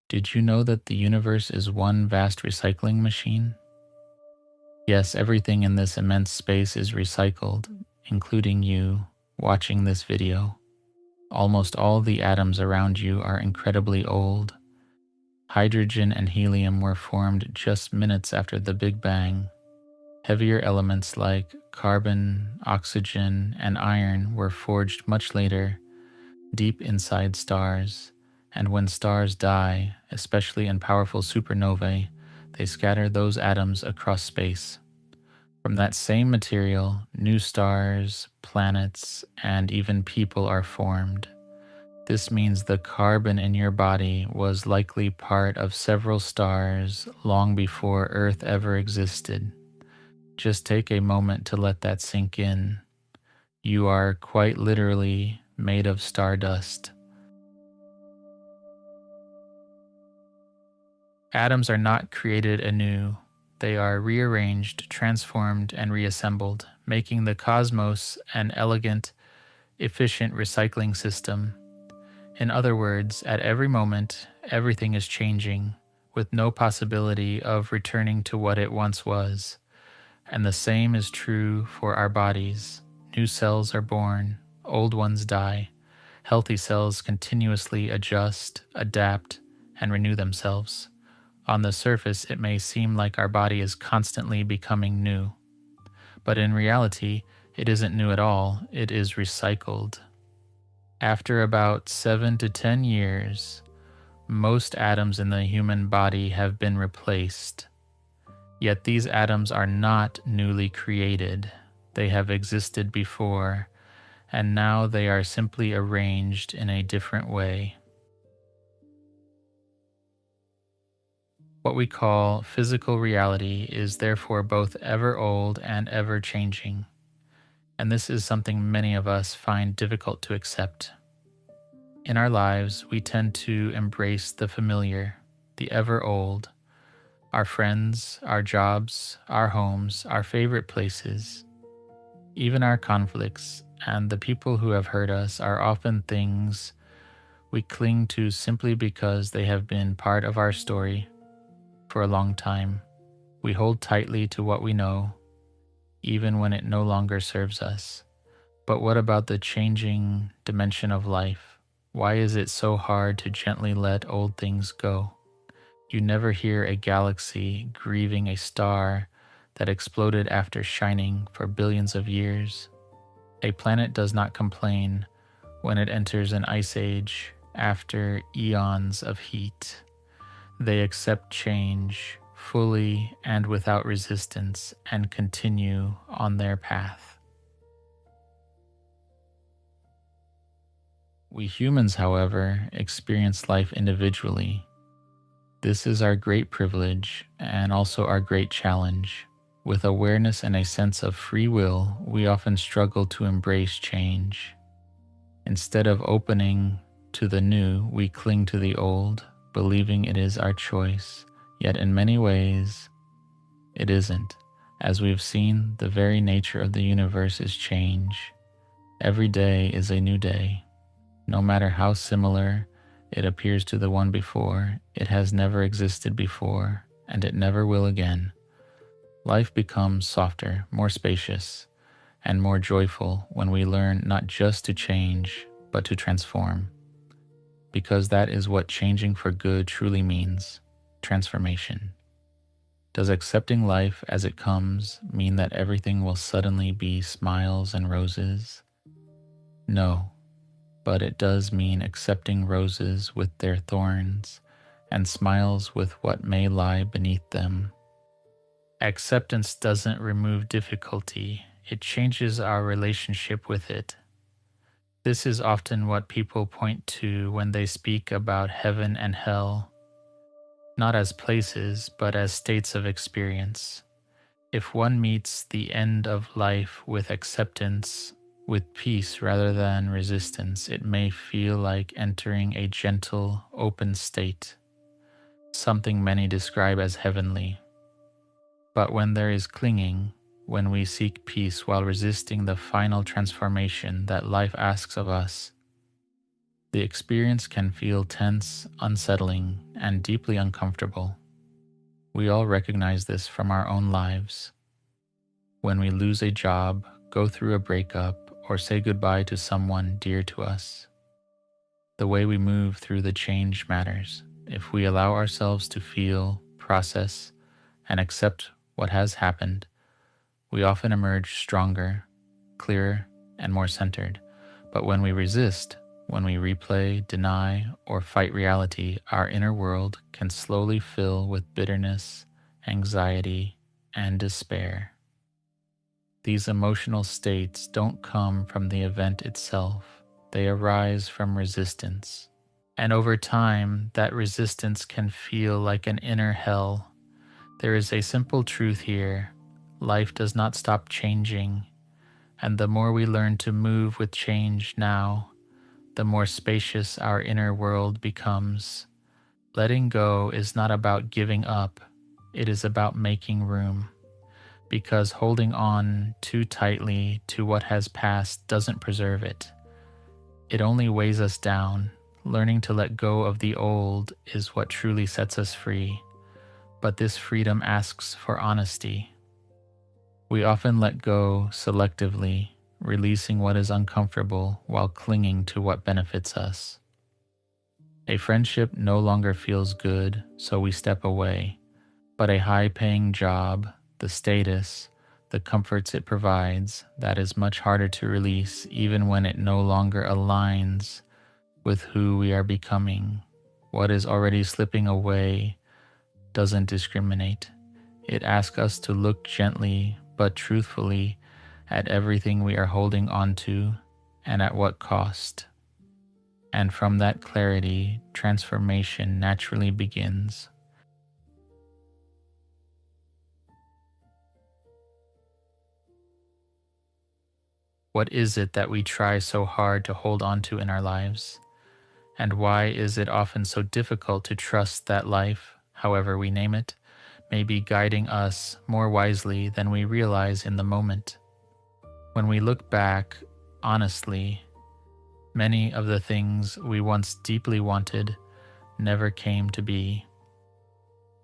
Did you know that the universe is one vast recycling machine? Yes, everything in this immense space is recycled, including you watching this video. Almost all the atoms around you are incredibly old. Hydrogen and helium were formed just minutes after the Big Bang. Heavier elements like carbon, oxygen, and iron were forged much later, deep inside stars. And when stars die, especially in powerful supernovae, they scatter those atoms across space. From that same material, new stars, planets, and even people are formed. This means the carbon in your body was likely part of several stars long before Earth ever existed. Just take a moment to let that sink in. You are quite literally made of stardust. Atoms are not created anew. They are rearranged, transformed, and reassembled, making the cosmos an elegant, efficient recycling system. In other words, at every moment, everything is changing, with no possibility of returning to what it once was. And the same is true for our bodies. New cells are born, old ones die. Healthy cells continuously adjust, adapt, and renew themselves. On the surface, it may seem like our body is constantly becoming new. But in reality, it isn't new at all, it is recycled. After about 7 to 10 years, most atoms in the human body have been replaced. Yet these atoms are not newly created. They have existed before, and now they are simply arranged in a different way. What we call physical reality is therefore both ever old and ever changing, and this is something many of us find difficult to accept. In our lives, we tend to embrace the familiar, the ever old, our friends, our jobs, our homes, our favorite places. Even our conflicts and the people who have hurt us are often things we cling to simply because they have been part of our story for a long time. We hold tightly to what we know, even when it no longer serves us. But what about the changing dimension of life? Why is it so hard to gently let old things go? You never hear a galaxy grieving a star that exploded after shining for billions of years. A planet does not complain when it enters an ice age after eons of heat. They accept change fully and without resistance and continue on their path. We humans, however, experience life individually. This is our great privilege and also our great challenge. With awareness and a sense of free will, we often struggle to embrace change. Instead of opening to the new, we cling to the old, believing it is our choice. Yet in many ways, it isn't. As we've seen, the very nature of the universe is change. Every day is a new day. No matter how similar it appears to the one before, it has never existed before, and it never will again. Life becomes softer, more spacious, and more joyful when we learn not just to change, but to transform. Because that is what changing for good truly means, transformation. Does accepting life as it comes mean that everything will suddenly be smiles and roses? No, but it does mean accepting roses with their thorns and smiles with what may lie beneath them. Acceptance doesn't remove difficulty, it changes our relationship with it. This is often what people point to when they speak about heaven and hell, not as places, but as states of experience. If one meets the end of life with acceptance, with peace rather than resistance, it may feel like entering a gentle, open state, something many describe as heavenly. But when there is clinging, when we seek peace while resisting the final transformation that life asks of us, The experience can feel tense, unsettling, and deeply uncomfortable. We all recognize this from our own lives. When we lose a job, go through a breakup, or say goodbye to someone dear to us, the way we move through the change matters. If we allow ourselves to feel, process, and accept what has happened, we often emerge stronger, clearer, and more centered. But when we resist, when we replay, deny, or fight reality, our inner world can slowly fill with bitterness, anxiety, and despair. These emotional states don't come from the event itself, they arise from resistance. And over time, that resistance can feel like an inner hell. There is a simple truth here: life does not stop changing, and the more we learn to move with change now, the more spacious our inner world becomes. Letting go is not about giving up, it is about making room, because holding on too tightly to what has passed doesn't preserve it. It only weighs us down. Learning to let go of the old is what truly sets us free, but this freedom asks for honesty. We often let go selectively, releasing what is uncomfortable while clinging to what benefits us. A friendship no longer feels good, so we step away, but a high-paying job, the status, the comforts it provides, that is much harder to release even when it no longer aligns with who we are becoming. What is already slipping away doesn't discriminate. It asks us to look gently but truthfully at everything we are holding on to and at what cost. And from that clarity, transformation naturally begins. What is it that we try so hard to hold on to in our lives? And why is it often so difficult to trust that life, however we name it, may be guiding us more wisely than we realize in the moment? When we look back, honestly, many of the things we once deeply wanted never came to be.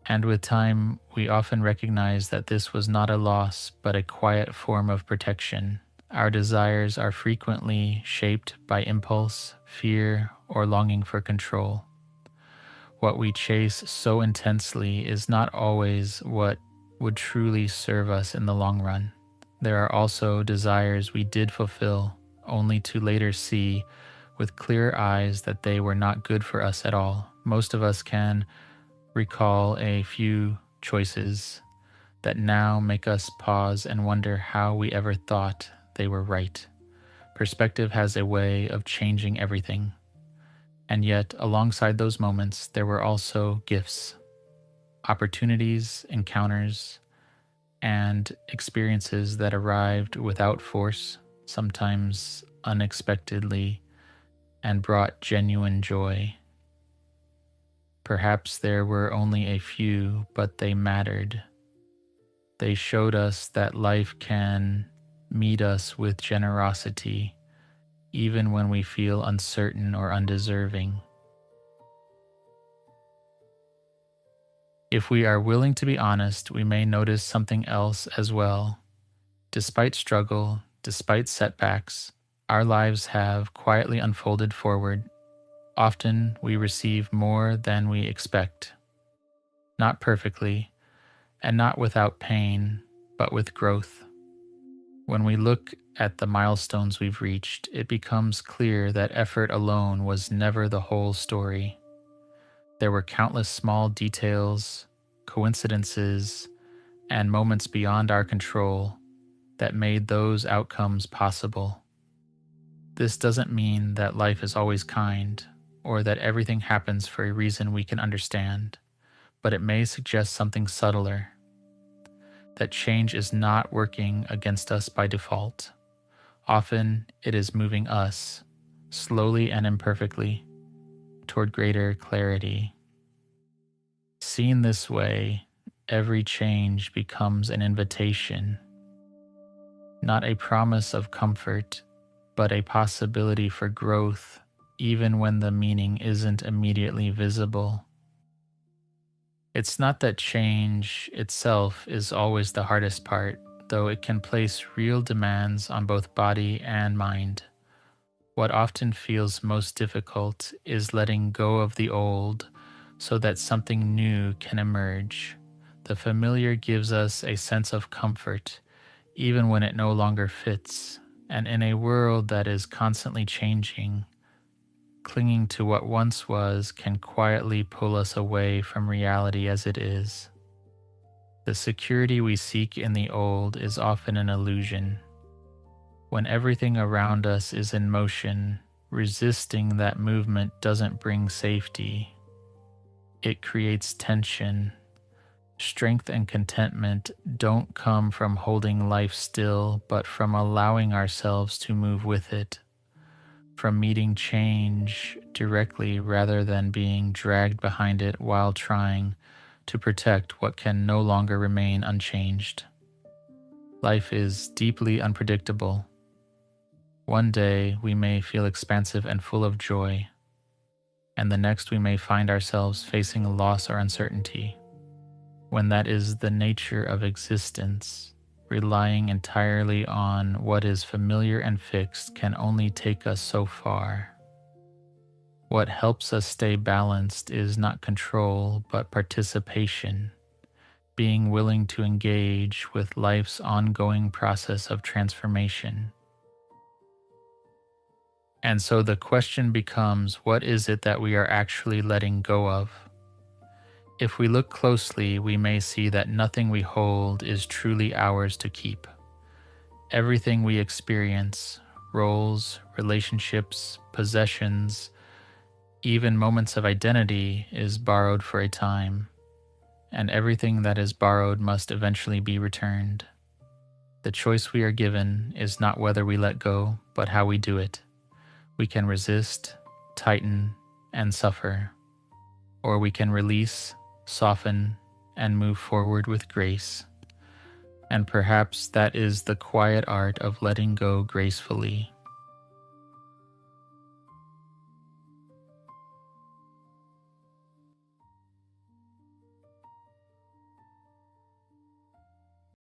And with time, we often recognize that this was not a loss, but a quiet form of protection. Our desires are frequently shaped by impulse, fear, or longing for control. What we chase so intensely is not always what would truly serve us in the long run. There are also desires we did fulfill, only to later see with clear eyes that they were not good for us at all. Most of us can recall a few choices that now make us pause and wonder how we ever thought they were right. Perspective has a way of changing everything. And yet, alongside those moments, there were also gifts, opportunities, encounters, and experiences that arrived without force, sometimes unexpectedly, and brought genuine joy. Perhaps there were only a few, but they mattered. They showed us that life can meet us with generosity, even when we feel uncertain or undeserving. If we are willing to be honest, we may notice something else as well. Despite struggle, despite setbacks, our lives have quietly unfolded forward. Often we receive more than we expect, not perfectly, and not without pain, but with growth. When we look at the milestones we've reached, it becomes clear that effort alone was never the whole story. There were countless small details, coincidences, and moments beyond our control that made those outcomes possible. This doesn't mean that life is always kind or that everything happens for a reason we can understand, but it may suggest something subtler: that change is not working against us by default. Often it is moving us, slowly and imperfectly, toward greater clarity. Seen this way, every change becomes an invitation, not a promise of comfort, but a possibility for growth even when the meaning isn't immediately visible. It's not that change itself is always the hardest part, though it can place real demands on both body and mind. What often feels most difficult is letting go of the old so that something new can emerge. The familiar gives us a sense of comfort, even when it no longer fits. And in a world that is constantly changing, clinging to what once was can quietly pull us away from reality as it is. The security we seek in the old is often an illusion. When everything around us is in motion, resisting that movement doesn't bring safety. It creates tension. Strength and contentment don't come from holding life still, but from allowing ourselves to move with it, from meeting change directly rather than being dragged behind it while trying to protect what can no longer remain unchanged. Life is deeply unpredictable. One day we may feel expansive and full of joy, and the next we may find ourselves facing loss or uncertainty. When that is the nature of existence, relying entirely on what is familiar and fixed can only take us so far. What helps us stay balanced is not control, but participation, being willing to engage with life's ongoing process of transformation. And so the question becomes, what is it that we are actually letting go of? If we look closely, we may see that nothing we hold is truly ours to keep. Everything we experience, roles, relationships, possessions, even moments of identity, is borrowed for a time, and everything that is borrowed must eventually be returned. The choice we are given is not whether we let go, but how we do it. We can resist, tighten, and suffer, or we can release, soften, and move forward with grace. And perhaps that is the quiet art of letting go gracefully.